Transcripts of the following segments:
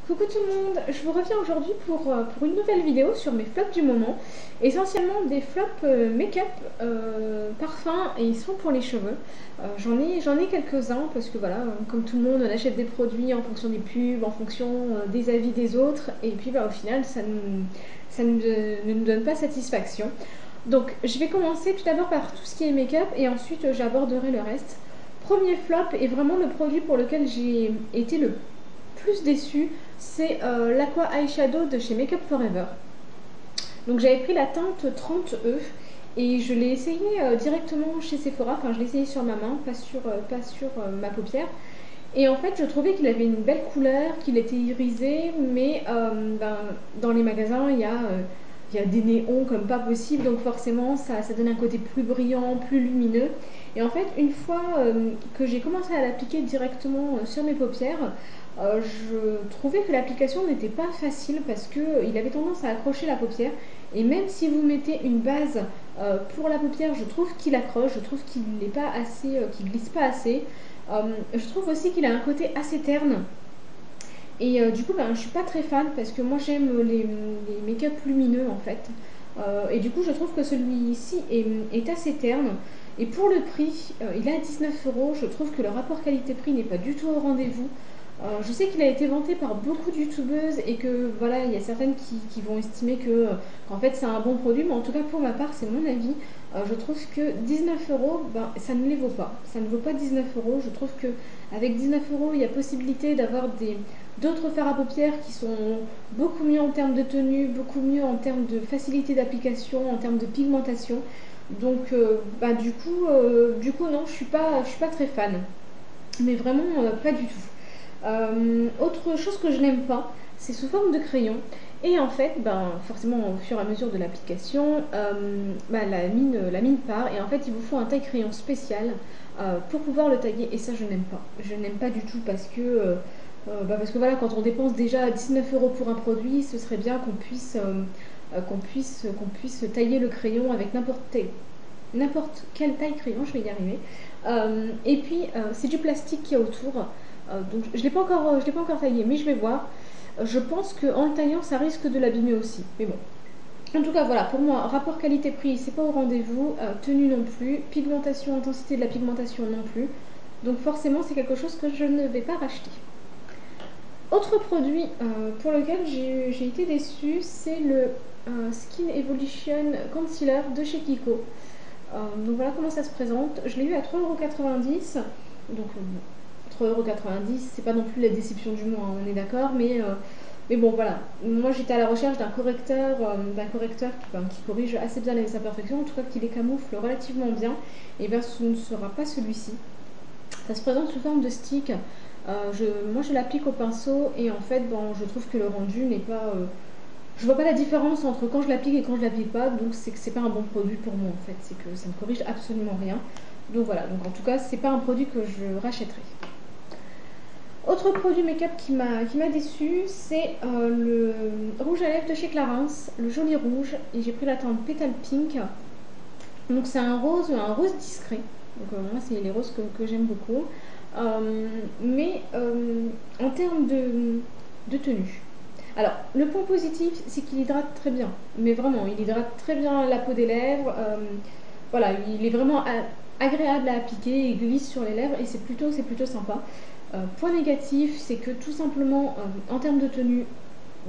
Coucou tout le monde, je vous reviens aujourd'hui pour une nouvelle vidéo sur mes flops du moment. Essentiellement des flops make-up, parfum et soins pour les cheveux. J'en ai quelques-uns parce que voilà, comme tout le monde, on achète des produits en fonction des pubs, en fonction des avis des autres. Et puis au final, ne nous donne pas satisfaction. Donc je vais commencer tout d'abord par tout ce qui est make-up et ensuite j'aborderai le reste. Premier flop et vraiment le produit pour lequel j'ai été le plus déçue, c'est l'Aqua Eyeshadow de chez Makeup Forever. Donc j'avais pris la teinte 30E et je l'ai essayé directement chez Sephora, enfin je l'ai essayé sur ma main, pas sur ma paupière. Et en fait je trouvais qu'il avait une belle couleur, qu'il était irisé, mais dans les magasins il y a des néons comme pas possible, donc forcément ça donne un côté plus brillant, plus lumineux. Et en fait une fois que j'ai commencé à l'appliquer directement sur mes paupières, je trouvais que l'application n'était pas facile parce qu'il avait tendance à accrocher la paupière. Et même si vous mettez une base pour la paupière, je trouve qu'il accroche, je trouve qu'il n'est pas assez, qu'il glisse pas assez. Je trouve aussi qu'il a un côté assez terne. Et du coup, je suis pas très fan parce que moi j'aime les make-up lumineux en fait. Et du coup, je trouve que celui-ci est assez terne. Et pour le prix, il est à 19 €. Je trouve que le rapport qualité-prix n'est pas du tout au rendez-vous. Je sais qu'il a été vanté par beaucoup de youtubeuses et que voilà, il y a certaines qui vont estimer qu'en fait c'est un bon produit, mais en tout cas pour ma part, c'est mon avis. Je trouve que 19 €, ça ne les vaut pas. Ça ne vaut pas 19 €. Je trouve que avec 19 €, il y a possibilité d'avoir d'autres fards à paupières qui sont beaucoup mieux en termes de tenue, beaucoup mieux en termes de facilité d'application, en termes de pigmentation. Donc du coup non, je suis pas très fan. Mais vraiment pas du tout. Autre chose que je n'aime pas, c'est sous forme de crayon. Et en fait, forcément, au fur et à mesure de l'application, la mine part. Et en fait, il vous faut un taille-crayon spécial pour pouvoir le tailler. Et ça, je n'aime pas. Je n'aime pas du tout parce que voilà, quand on dépense déjà 19 € pour un produit, ce serait bien qu'on puisse tailler le crayon avec n'importe quelle taille crayon, je vais y arriver. Et puis c'est du plastique qui est autour. Donc je l'ai pas encore, je l'ai pas encore taillé, mais je vais voir. Je pense qu'en le taillant, ça risque de l'abîmer aussi. Mais bon. En tout cas, voilà, pour moi, rapport qualité-prix, c'est pas au rendez-vous. Tenue non plus. Pigmentation, intensité de la pigmentation non plus. Donc forcément, c'est quelque chose que je ne vais pas racheter. Autre produit pour lequel j'ai été déçue, c'est le Skin Evolution Concealer de chez Kiko. Donc voilà comment ça se présente. Je l'ai eu à 3,90 €. Donc 3,90 €, c'est pas non plus la déception du mois, hein, on est d'accord, mais bon voilà. Moi j'étais à la recherche d'un correcteur, qui corrige assez bien les imperfections, en tout cas qui les camoufle relativement bien. Et bien ce ne sera pas celui-ci. Ça se présente sous forme de stick. Moi je l'applique au pinceau et en fait je trouve que le rendu n'est pas. Je vois pas la différence entre quand je l'applique et quand je l'applique pas, donc c'est que c'est pas un bon produit pour moi en fait, c'est que ça ne corrige absolument rien. Donc voilà, donc en tout cas c'est pas un produit que je rachèterai. Autre produit make-up qui m'a déçu, c'est le rouge à lèvres de chez Clarins, le joli rouge, et j'ai pris la teinte Petal Pink. Donc c'est un rose discret. Donc moi c'est les roses que j'aime beaucoup. Mais en termes de tenue. Alors, le point positif, c'est qu'il hydrate très bien. Mais vraiment, il hydrate très bien la peau des lèvres. Voilà, il est vraiment agréable à appliquer, il glisse sur les lèvres et c'est plutôt sympa. Point négatif, c'est que tout simplement, en termes de tenue,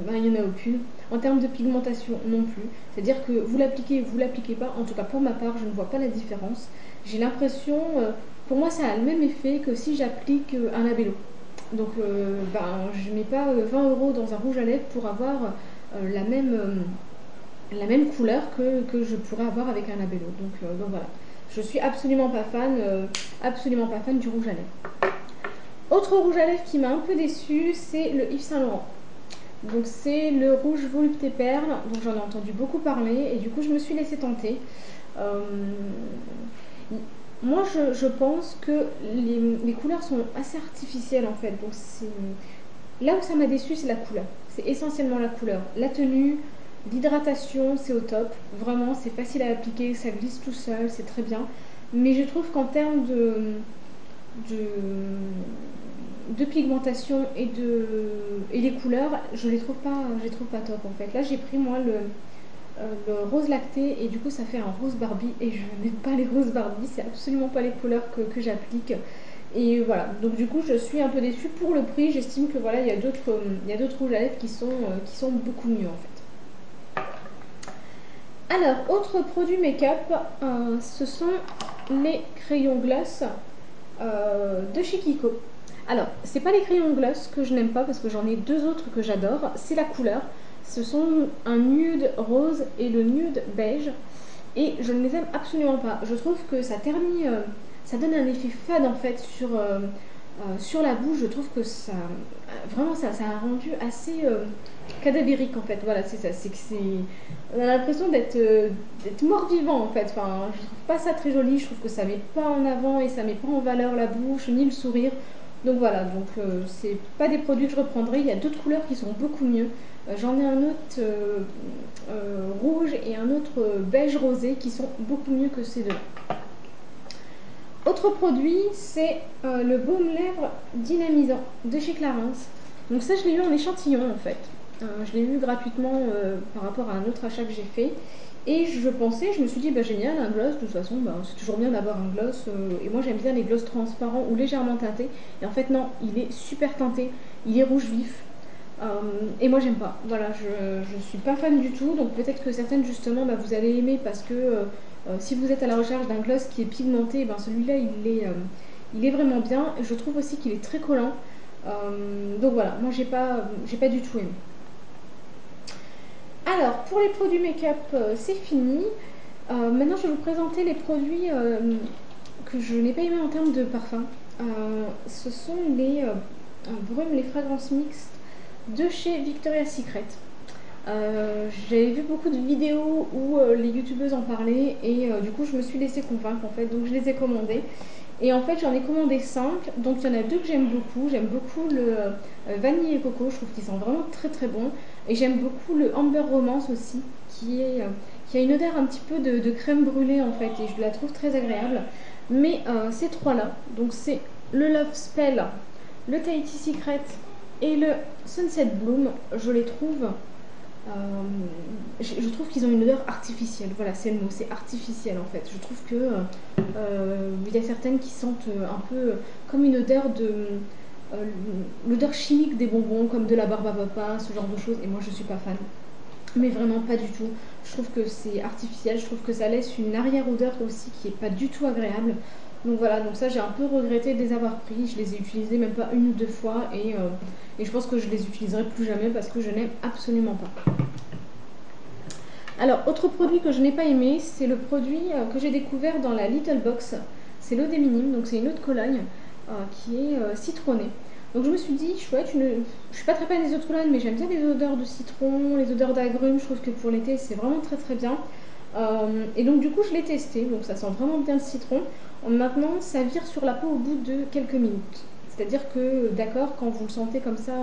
il n'y en a aucune. En termes de pigmentation, non plus. C'est-à-dire que vous l'appliquez pas. En tout cas, pour ma part, je ne vois pas la différence. J'ai l'impression, pour moi, ça a le même effet que si j'applique un labello. Donc, je mets pas 20 € dans un rouge à lèvres pour avoir la même couleur que je pourrais avoir avec un labello. Donc voilà. Je suis absolument pas fan du rouge à lèvres. Autre rouge à lèvres qui m'a un peu déçue, c'est le Yves Saint Laurent. Donc c'est le rouge volupté perle, donc j'en ai entendu beaucoup parler et du coup je me suis laissée tenter. Euh, Moi je pense que les couleurs sont assez artificielles en fait, donc là où ça m'a déçue c'est la couleur, c'est essentiellement la couleur. La tenue, l'hydratation c'est au top, vraiment c'est facile à appliquer, ça glisse tout seul, c'est très bien. Mais je trouve qu'en termes de pigmentation et les couleurs, je les trouve pas top en fait. Là j'ai pris moi le rose lacté et du coup ça fait un rose Barbie et je n'aime pas les roses Barbie, c'est absolument pas les couleurs que j'applique. Et voilà, donc du coup je suis un peu déçue pour le prix, j'estime que voilà, il y a d'autres rouges à lèvres qui sont beaucoup mieux en fait. Alors, autre produit make-up, ce sont les crayons gloss de chez Kiko. Alors, c'est pas les crayons gloss que je n'aime pas parce que j'en ai deux autres que j'adore, c'est la couleur. Ce sont un nude rose et le nude beige et je ne les aime absolument pas. Je trouve que ça ternit, ça donne un effet fade en fait sur la bouche. Je trouve que ça, vraiment, ça a rendu assez cadavérique en fait. Voilà, c'est ça. On a l'impression d'être mort-vivant en fait. Enfin, je trouve pas ça très joli. Je trouve que ça met pas en avant et ça met pas en valeur la bouche ni le sourire. Donc voilà, donc c'est pas des produits que je reprendrai. Il y a d'autres couleurs qui sont beaucoup mieux. J'en ai un autre rouge et un autre beige rosé qui sont beaucoup mieux que ces deux-là. Autre produit, c'est le baume lèvres dynamisant de chez Clarins. Donc ça, je l'ai eu en échantillon en fait. Je l'ai eu gratuitement par rapport à un autre achat que j'ai fait. Et je me suis dit, bah génial, un gloss, de toute façon, bah, c'est toujours bien d'avoir un gloss. Et moi, j'aime bien les gloss transparents ou légèrement teintés. Et en fait, non, il est super teinté, il est rouge vif. Et moi, j'aime pas. Voilà, je suis pas fan du tout. Donc peut-être que certaines, justement, bah, vous allez aimer parce que si vous êtes à la recherche d'un gloss qui est pigmenté, ben celui-là, il est vraiment bien. Je trouve aussi qu'il est très collant. Donc voilà, moi, j'ai pas du tout aimé. Alors, pour les produits make-up, c'est fini. Maintenant, je vais vous présenter les produits que je n'ai pas aimé en termes de parfum. Ce sont les brumes, les fragrances mixtes de chez Victoria's Secret. J'avais vu beaucoup de vidéos où les youtubeuses en parlaient et du coup je me suis laissée convaincre en fait, donc je les ai commandées. Et en fait j'en ai commandé 5, donc il y en a deux que j'aime beaucoup le vanille et coco, je trouve qu'ils sont vraiment très très bons. Et j'aime beaucoup le Amber Romance aussi, qui a une odeur un petit peu de crème brûlée en fait, et je la trouve très agréable. Mais ces trois-là, donc c'est le Love Spell, le Tahiti Secret et le Sunset Bloom, je les trouve je trouve qu'ils ont une odeur artificielle. Voilà, c'est le mot, c'est artificiel en fait. Je trouve que il y a certaines qui sentent un peu comme une odeur l'odeur chimique des bonbons, comme de la barbe à papa, ce genre de choses. Et moi, je suis pas fan. Mais vraiment pas du tout. Je trouve que c'est artificiel. Je trouve que ça laisse une arrière-odeur aussi qui est pas du tout agréable. Donc voilà, donc ça j'ai un peu regretté de les avoir pris. Je les ai utilisés même pas une ou deux fois et je pense que je les utiliserai plus jamais parce que je n'aime absolument pas. Alors, autre produit que je n'ai pas aimé, c'est le produit que j'ai découvert dans la Little Box. C'est l'eau des minimes, donc c'est une eau de Cologne qui est citronnée. Donc je me suis dit, chouette, je suis pas très fan des eaux de Cologne, mais j'aime bien les odeurs de citron, les odeurs d'agrumes. Je trouve que pour l'été, c'est vraiment très très bien. Et donc du coup, je l'ai testé, donc ça sent vraiment bien le citron. Maintenant, ça vire sur la peau au bout de quelques minutes. C'est-à-dire que, d'accord, quand vous le sentez comme ça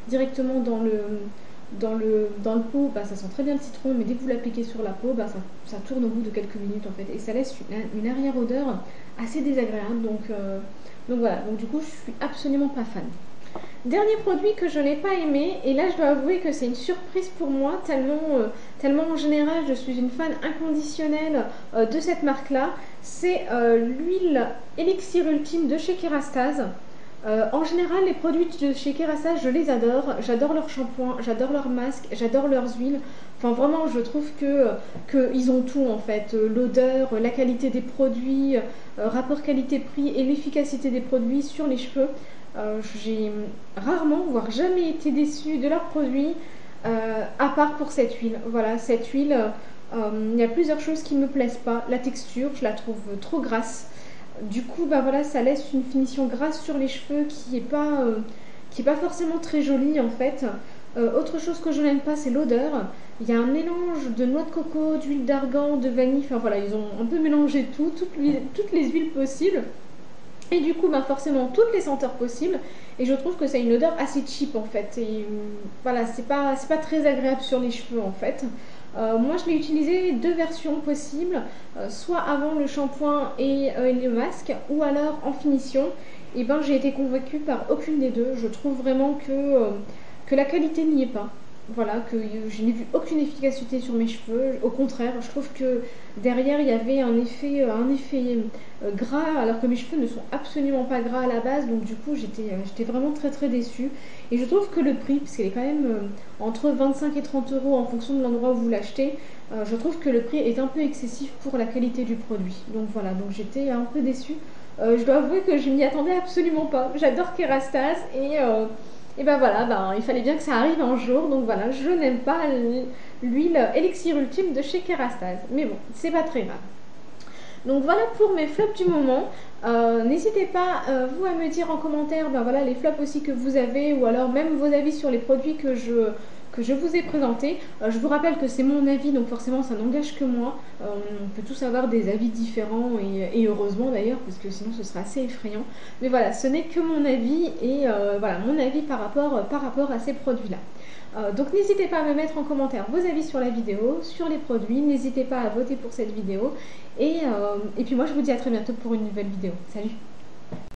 directement dans le pot, bah, ça sent très bien le citron, mais dès que vous l'appliquez sur la peau, bah, ça tourne au bout de quelques minutes en fait, et ça laisse une arrière-odeur assez désagréable. Donc voilà, donc du coup je suis absolument pas fan. Dernier produit que je n'ai pas aimé, et là je dois avouer que c'est une surprise pour moi, tellement en général je suis une fan inconditionnelle de cette marque-là, c'est l'huile Elixir Ultime de chez Kerastase. En général, les produits de chez Kerastase, je les adore. J'adore leurs shampoings, j'adore leurs masques, j'adore leurs huiles. Enfin, vraiment, je trouve qu'ils ont tout en fait. L'odeur, la qualité des produits, rapport qualité-prix et l'efficacité des produits sur les cheveux. J'ai rarement, voire jamais été déçue de leurs produits, à part pour cette huile. Voilà, cette huile, il y a plusieurs choses qui ne me plaisent pas. La texture, je la trouve trop grasse. Du coup, bah voilà, ça laisse une finition grasse sur les cheveux qui est pas forcément très jolie en fait. Autre chose que je n'aime pas, c'est l'odeur. Il y a un mélange de noix de coco, d'huile d'argan, de vanille. Enfin voilà, ils ont un peu mélangé tout, toutes les huiles possibles. Et du coup, bah forcément, toutes les senteurs possibles. Et je trouve que c'est une odeur assez cheap en fait. Et voilà, c'est pas très agréable sur les cheveux en fait. Moi je l'ai utilisé deux versions possibles, soit avant le shampoing et le masque, ou alors en finition. Et ben j'ai été convaincue par aucune des deux. Je trouve vraiment que la qualité n'y est pas. Voilà, que je n'ai vu aucune efficacité sur mes cheveux. Au contraire, je trouve que derrière il y avait un effet gras, alors que mes cheveux ne sont absolument pas gras à la base. Donc du coup, j'étais vraiment très très déçue. Et je trouve que le prix, parce qu'elle est quand même entre 25 et 30 euros en fonction de l'endroit où vous l'achetez, je trouve que le prix est un peu excessif pour la qualité du produit. Donc voilà, donc j'étais un peu déçue. Je dois avouer que je m'y attendais absolument pas. J'adore Kerastase et ben voilà, ben, il fallait bien que ça arrive un jour. Donc voilà, je n'aime pas l'huile élixir ultime de chez Kerastase. Mais bon, c'est pas très grave. Donc voilà pour mes flops du moment. N'hésitez pas vous à me dire en commentaire ben voilà, les flops aussi que vous avez, ou alors même vos avis sur les produits que je vous ai présentés. Je vous rappelle que c'est mon avis, donc forcément ça n'engage que moi. On peut tous avoir des avis différents, et heureusement d'ailleurs, parce que sinon ce serait assez effrayant. Mais voilà, ce n'est que mon avis, et voilà mon avis par rapport à ces produits-là. Donc n'hésitez pas à me mettre en commentaire vos avis sur la vidéo, sur les produits. N'hésitez pas à voter pour cette vidéo. Et puis moi je vous dis à très bientôt pour une nouvelle vidéo. Salut!